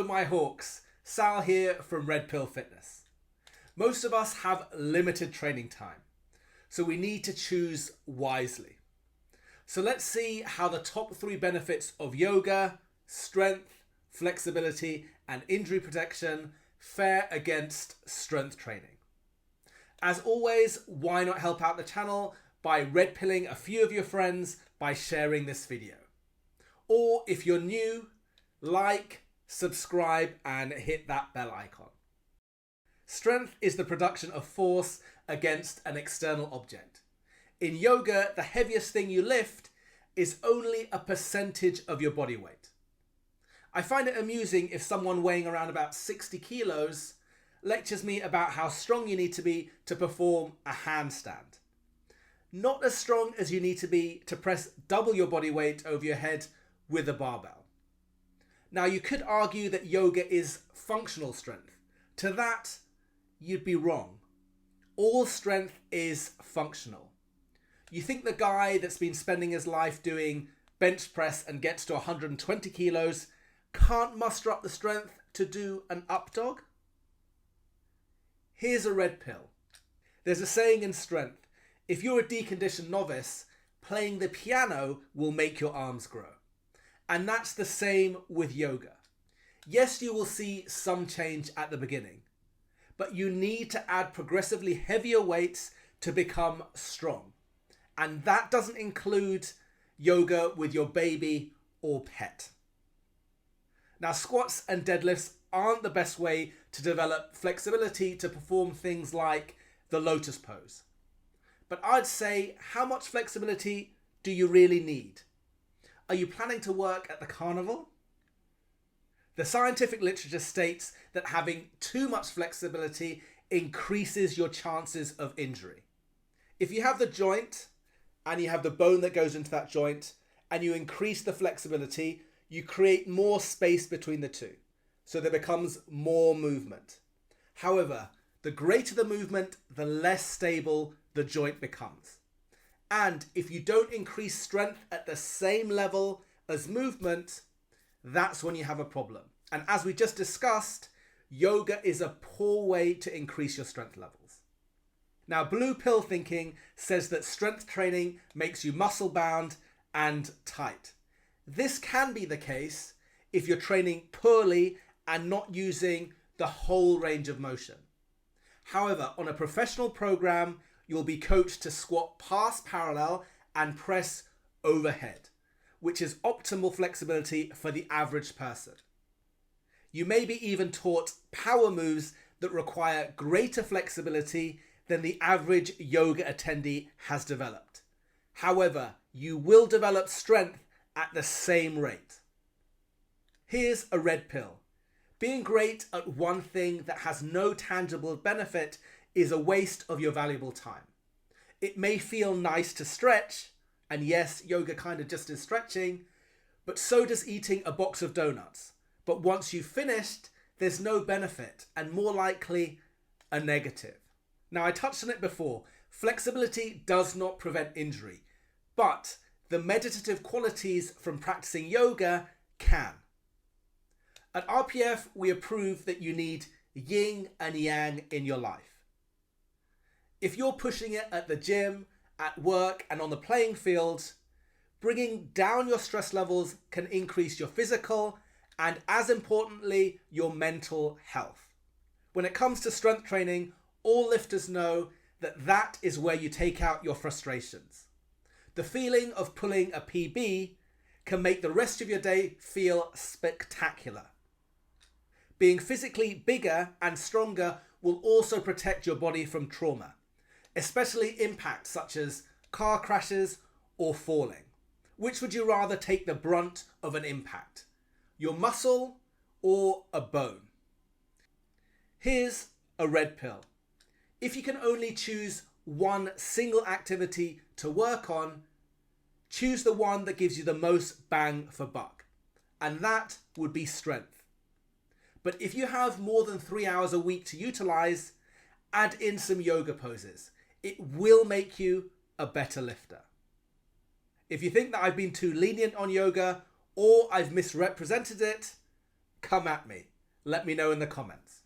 my Hawks, Sal here from Red Pill Fitness. Most of us have limited training time, so we need to choose wisely. So let's see how the top 3 benefits of yoga, strength, flexibility and injury protection fare against strength training. As always, why not help out the channel by red pilling a few of your friends by sharing this video. Or if you're new, like, subscribe and hit that bell icon. Strength is the production of force against an external object. In yoga, the heaviest thing you lift is only a percentage of your body weight. I find it amusing if someone weighing around about 60 kilos lectures me about how strong you need to be to perform a handstand. Not as strong as you need to be to press double your body weight over your head with a barbell. Now, you could argue that yoga is functional strength. To that, you'd be wrong. All strength is functional. You think the guy that's been spending his life doing bench press and gets to 120 kilos can't muster up the strength to do an up dog? Here's a red pill. There's a saying in strength, if you're a deconditioned novice, playing the piano will make your arms grow. And that's the same with yoga. Yes, you will see some change at the beginning, but you need to add progressively heavier weights to become strong. And that doesn't include yoga with your baby or pet. Now, squats and deadlifts aren't the best way to develop flexibility to perform things like the lotus pose. But I'd say, how much flexibility do you really need? Are you planning to work at the carnival? The scientific literature states that having too much flexibility increases your chances of injury. If you have the joint and you have the bone that goes into that joint and you increase the flexibility, you create more space between the two. So there becomes more movement. However, the greater the movement, the less stable the joint becomes. And if you don't increase strength at the same level as movement, that's when you have a problem. And as we just discussed, yoga is a poor way to increase your strength levels. Now, blue pill thinking says that strength training makes you muscle bound and tight. This can be the case if you're training poorly and not using the whole range of motion. However, on a professional program, you'll be coached to squat past parallel and press overhead, which is optimal flexibility for the average person. You may be even taught power moves that require greater flexibility than the average yoga attendee has developed. However, you will develop strength at the same rate. Here's a red pill. Being great at one thing that has no tangible benefit is a waste of your valuable time. It may feel nice to stretch, and yes, yoga kind of just is stretching, but so does eating a box of donuts. But once you've finished, there's no benefit, and more likely, a negative. Now, I touched on it before. Flexibility does not prevent injury, but the meditative qualities from practicing yoga can. At RPF, we approve that you need yin and yang in your life. If you're pushing it at the gym, at work and on the playing field, bringing down your stress levels can increase your physical and, as importantly, your mental health. When it comes to strength training, all lifters know that that is where you take out your frustrations. The feeling of pulling a PB can make the rest of your day feel spectacular. Being physically bigger and stronger will also protect your body from trauma, especially impacts such as car crashes or falling. Which would you rather take the brunt of an impact? Your muscle or a bone? Here's a red pill. If you can only choose one single activity to work on, choose the one that gives you the most bang for buck, and that would be strength. But if you have more than 3 hours a week to utilize, add in some yoga poses. It will make you a better lifter. If you think that I've been too lenient on yoga or I've misrepresented it, come at me. Let me know in the comments.